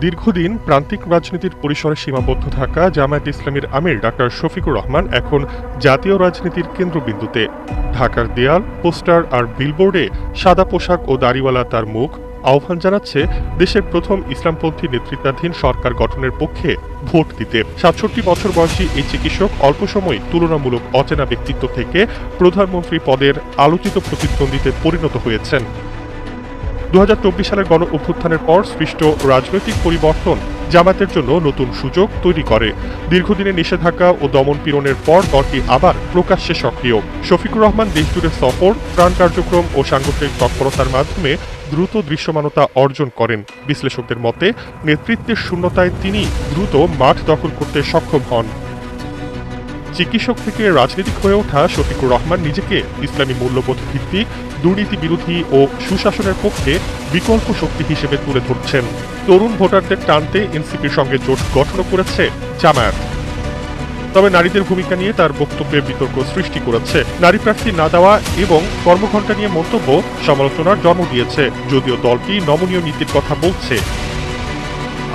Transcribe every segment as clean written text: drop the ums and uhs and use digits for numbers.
দীর্ঘদিন প্রান্তিক রাজনীতির পরিসরে সীমাবদ্ধ থাকা জামায়াত ইসলামীর আমির ডাক্তার শফিকুর রহমান এখন জাতীয় রাজনীতির কেন্দ্রবিন্দুতে। ঢাকার দেয়াল, পোস্টার আর বিলবোর্ডে সাদা পোশাক ও দাড়িওয়ালা তার মুখ আহ্বান জানাচ্ছে দেশের প্রথম ইসলামপন্থী নেতৃত্বাধীন সরকার গঠনের পক্ষে ভোট দিতে। ৬৭ বছর বয়সী এই চিকিৎসক অল্প সময় তুলনামূলক অচেনা ব্যক্তিত্ব থেকে প্রধানমন্ত্রী পদের আলোচিত প্রতিদ্বন্দ্বীতে পরিণত হয়েছেন। ২০২৪ সালের গণ অভ্যুত্থানের পর সৃষ্ট রাজনৈতিক পরিবর্তন জামায়াতের জন্য নতুন সুযোগ তৈরি করে। দীর্ঘদিনের নিষেধাজ্ঞা ও দমন-পীড়নের পর দলটি আবার প্রকাশ্যে সক্রিয়। শফিকুর রহমান দেশজুড়ে সফর, ত্রাণ কার্যক্রম ও সাংগঠনিক তৎপরতার মাধ্যমে দ্রুত দৃশ্যমানতা অর্জন করেন। বিশ্লেষকদের মতে, নেতৃত্বের শূন্যতায় তিনি দ্রুত মাঠ দখল করতে সক্ষম হন। চিকিৎসক থেকে রাজনীতিক হয়ে ওঠা শফিকুর রহমান নিজেকে ইসলামী মূল্যবোধ ভিত্তিক, দুর্নীতি বিরোধী ও সুশাসনের পক্ষে বিকল্প শক্তি হিসেবে তুলে ধরছেন। তরুণ ভোটারদের টানতে এনসিপির সঙ্গে জোট গঠন করেছে জামায়াত। তবে নারীদের ভূমিকা নিয়ে তার বক্তব্যে বিতর্ক সৃষ্টি করেছে। নারী প্রার্থী না দেওয়া এবং কর্মঘণ্টা নিয়ে মন্তব্য সমালোচনার জন্ম দিয়েছে, যদিও দলটি নমনীয় নীতির কথা বলছে।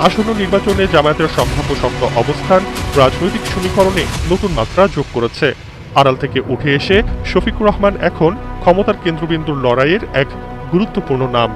আসন্ন নির্বাচনে জামায়াতের সম্ভাব্য শক্ত অবস্থান রাজনৈতিক সমীকরণে নতুন মাত্রা যোগ করেছে। আড়াল থেকে উঠে এসে শফিকুর রহমান এখন ক্ষমতার কেন্দ্রবিন্দুর লড়াইয়ের এক গুরুত্বপূর্ণ নাম।